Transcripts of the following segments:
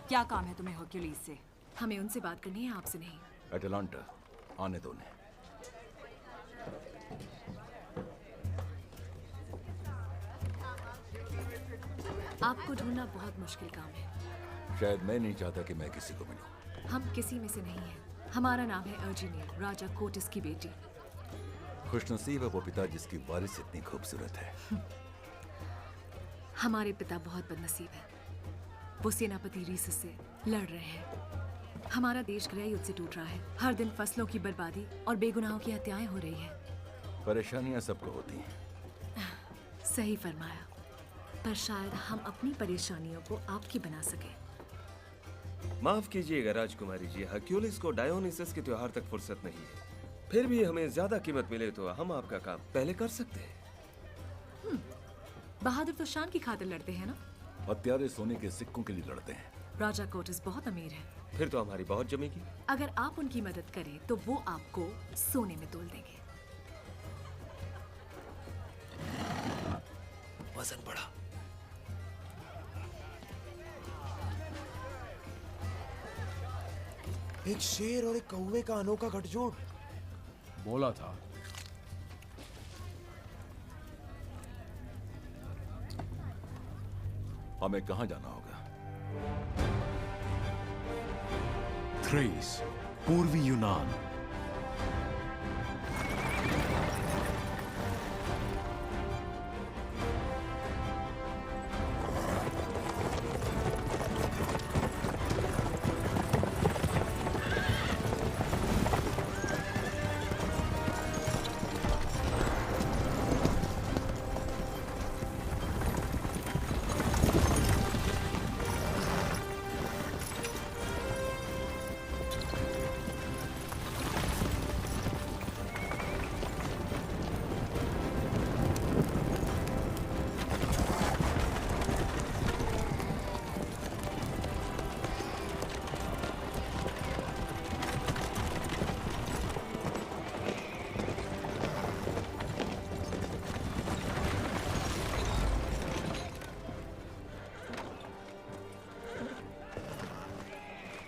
क्या काम है तुम्हें हर्क्यूलिस से? हमें उनसे बात करनी है, आपसे नहीं। एटलांटा, आने दो उन्हें। आपको ढूंढना बहुत मुश्किल काम है। शायद मैं नहीं चाहता कि मैं किसी को मिलूं। हम किसी में से नहीं हैं। हमारा नाम है अर्जिनिया, राजा कोटिस की बेटी। खुशनसीब है वो पिता जिसकी वारिस इतनी खूबसूरत है। हमारे पिता बहुत बदनसीब है। वो सेनापति रीसस से लड़ रहे हैं। हमारा देश गृह युद्ध से टूट रहा है। हर दिन फसलों की बर्बादी और बेगुनाहों की हत्याएं हो रही हैं। परेशानियां सबको होती हैं। सही फरमाया, पर शायद हम अपनी परेशानियों को आपकी बना सके। माफ कीजिएगा राजकुमारी जी, हर्क्यूलिस को डायोनिसस के त्योहार तक फुर्सत नहीं है। फिर भी हमें ज्यादा कीमत मिले तो हम आपका काम पहले कर सकते हैं। बहादुर तो शान की खातिर लड़ते हैं ना? हत्यारे सोने के सिक्कों के लिए लड़ते हैं। राजा कोटिस बहुत अमीर है। फिर तो हमारी बहुत जमेगी। अगर आप उनकी मदद करें तो वो आपको सोने में तोल देंगे। वजन बढ़ा। एक शेर और एक कौवे का अनोखा गठजोड़। बोला था। हमें कहाँ जाना होगा? थ्रेस, पूर्वी यूनान।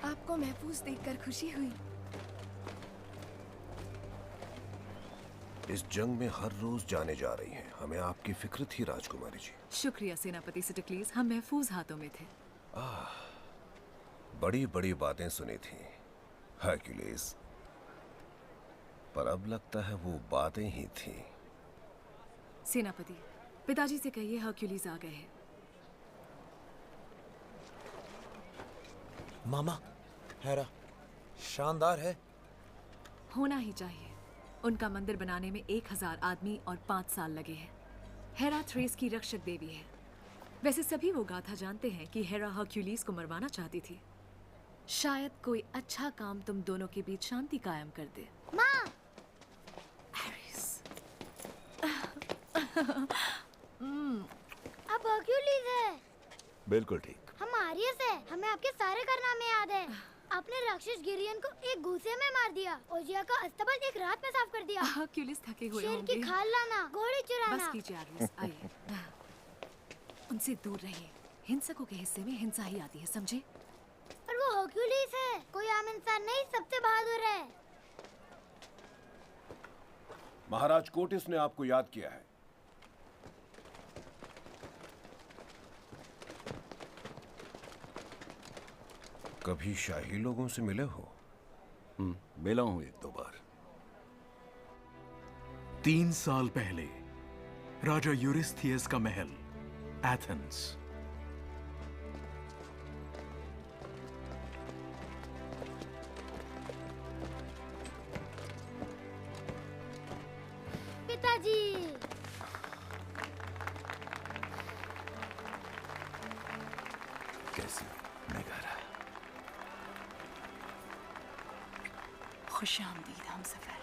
आपको महफूज देखकर खुशी हुई। इस जंग में हर रोज जाने जा रही हैं। हमें आपकी फिक्र थी राजकुमारी जी। शुक्रिया सेनापति सिटिक्लीज, हम महफूज हाथों में थे। बड़ी बड़ी बातें सुनी थी हर्क्यूलिस, पर अब लगता है वो बातें ही थी। सेनापति, पिताजी से कहिए हर्क्यूलिस आ गए हैं। मामा, हेरा शानदार है। होना ही चाहिए। उनका मंदिर बनाने में 1000 आदमी और 5 साल लगे हैं। हेरा थ्रेस की रक्षक देवी है। वैसे सभी वो गाथा जानते हैं कि हेरा हर्क्यूलिस को मरवाना चाहती थी। शायद कोई अच्छा काम तुम दोनों के बीच शांति कायम कर दे। माँ! एरिस। आप हर्क्यूलिस है। बिल्कुल ठीक। हम आरियस है। हमें आपके सारे कारनामे याद है। आपने राक्षस गिरियन को एक घूसे में मार दिया। ओजिया का अस्तबल एक रात में साफ कर दिया। हर्क्यूलिस थके हुए शेर होंगे। की खाल लाना, घोड़े चुराना। बस कीजिए आरियस, आइए। उनसे दूर रहिए। हिंसकों के हिस्से में हिंसा ही आती है, समझे? पर वो हर्क्यूलिस है, कोई आम इंसान नहीं, सबसे बहादुर है। महाराज कोटिस ने आपको याद किया है। कभी शाही लोगों से मिले हो? मिला हूं 1-2 बार। 3 साल पहले राजा यूरिस्थियस का महल, एथेंस। पिताजी! कैसी नगारा। खुशामदीद हम सफर।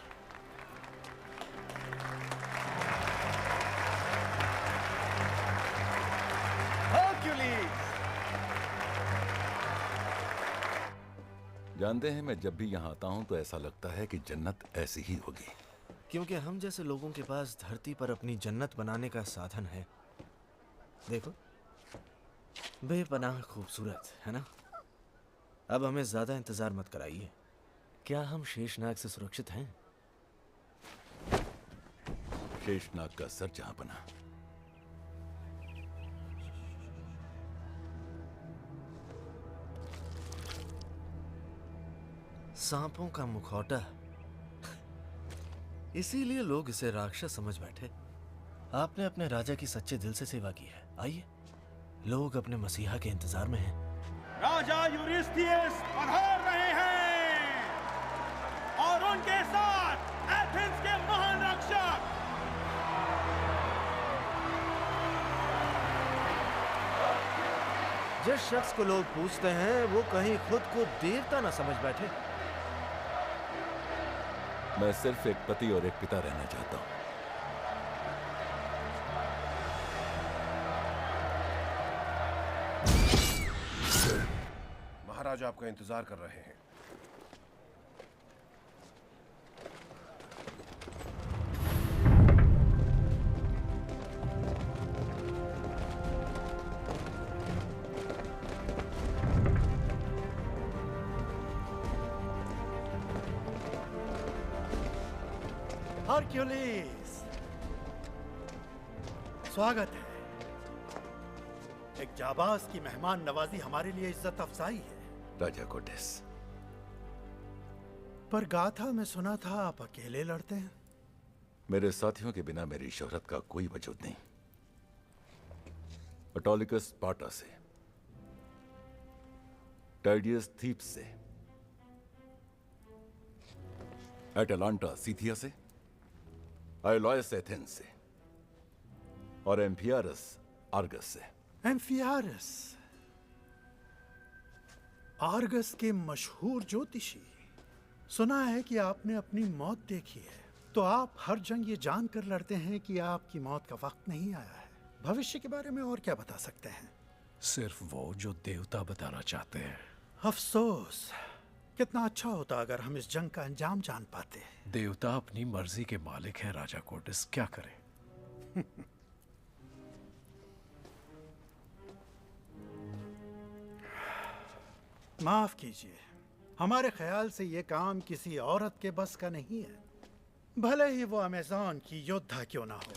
जानते हैं, मैं जब भी यहाँ आता हूँ तो ऐसा लगता है कि जन्नत ऐसी ही होगी। क्योंकि हम जैसे लोगों के पास धरती पर अपनी जन्नत बनाने का साधन है। देखो, बेपनाह खूबसूरत है ना? अब हमें ज्यादा इंतजार मत कराइए। क्या हम शेषनाग से सुरक्षित हैं? शेषनाग का सर जहां बना, सांपों का मुखौटा, इसीलिए लोग इसे राक्षस समझ बैठे। आपने अपने राजा की सच्चे दिल से सेवा की है। आइए, लोग अपने मसीहा के इंतजार में हैं। राजा यूरिस्थियस पधार रहे हैं और उनके साथ एथेंस के महान रक्षक। जिस शख्स को लोग पूछते हैं वो कहीं खुद को देवता ना समझ बैठे। मैं सिर्फ एक पति और एक पिता रहना चाहता हूं। महाराज आपका इंतजार कर रहे हैं। हरक्यूलिस, स्वागत है। एक जाबाज की मेहमान नवाजी हमारे लिए इज्जत अफजाई है। राजा कोटिस, पर गाथा में सुना था आप अकेले लड़ते हैं। मेरे साथियों के बिना मेरी शोहरत का कोई वजूद नहीं। ऑटोलिकस स्पार्टा से, टाइडियस थीब्स से, एटलांटा सीथिया से, आइलॉयस एथेंस से और एम्फियारस आर्गस से। एम्फियारस, आर्गस के मशहूर ज्योतिषी। सुना है कि आपने अपनी मौत देखी है, तो आप हर जंग ये जानकर लड़ते हैं कि आपकी मौत का वक्त नहीं आया है। भविष्य के बारे में और क्या बता सकते हैं? सिर्फ वो जो देवता बताना चाहते हैं। अफसोस, कितना अच्छा होता अगर हम इस जंग का अंजाम जान पाते। देवता अपनी मर्जी के मालिक हैं राजा कोटिस, क्या करें? माफ कीजिए, हमारे ख्याल से ये काम किसी औरत के बस का नहीं है, भले ही वो अमेज़न की योद्धा क्यों ना हो।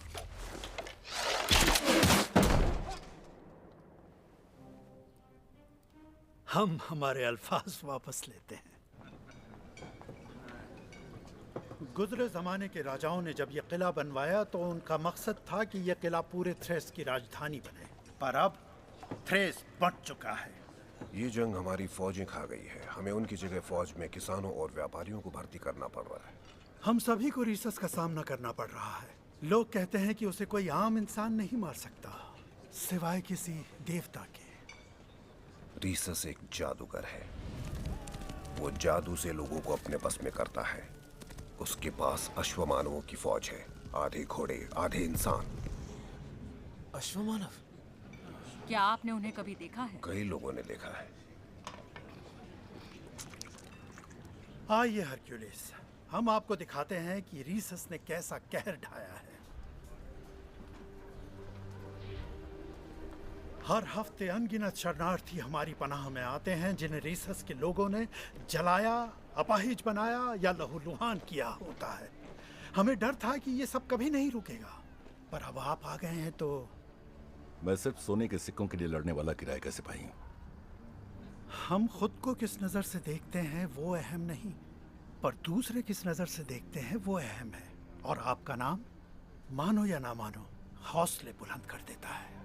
हम हमारे अल्फाज वापस लेते हैं। गुजरे जमाने के राजाओं ने जब यह किला बनवाया तो उनका मकसद था कि यह किला पूरे थ्रेस की राजधानी बने, पर अब थ्रेस बंट चुका है। ये जंग हमारी फौजें खा गई है। हमें उनकी जगह फौज में किसानों और व्यापारियों को भर्ती करना पड़ रहा है। हम सभी को रीसस का सामना करना पड़ रहा है। लोग कहते हैं कि उसे कोई आम इंसान नहीं मार सकता, सिवाय किसी देवता के। रीसस एक जादूगर है। वो जादू से लोगों को अपने बस में करता है। उसके पास अश्वमानवों की फौज है, आधे घोड़े आधे इंसान। अश्वमानव? क्या आपने उन्हें कभी देखा है? कई लोगों ने देखा है। आइए हरक्यूलिस, हम आपको दिखाते हैं कि रीसस ने कैसा कहर ढाया है। हर हफ्ते अनगिनत शरणार्थी हमारी पनाह में आते हैं जिन्हें रीसस के लोगों ने जलाया, अपाहिज बनाया या लहूलुहान किया होता है। हमें डर था कि ये सब कभी नहीं रुकेगा, पर अब आप आ गए हैं तो। मैं सिर्फ सोने के सिक्कों के लिए लड़ने वाला किराए का सिपाही हूं। हम खुद को किस नजर से देखते हैं वो अहम नहीं, पर दूसरे किस नजर से देखते हैं वो अहम है। और आपका नाम, मानो या ना मानो, हौसले बुलंद कर देता है।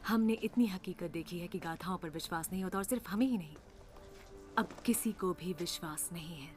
हमने इतनी हकीकत देखी है कि गाथाओं पर विश्वास नहीं होता, और सिर्फ हमें ही नहीं, अब किसी को भी विश्वास नहीं है।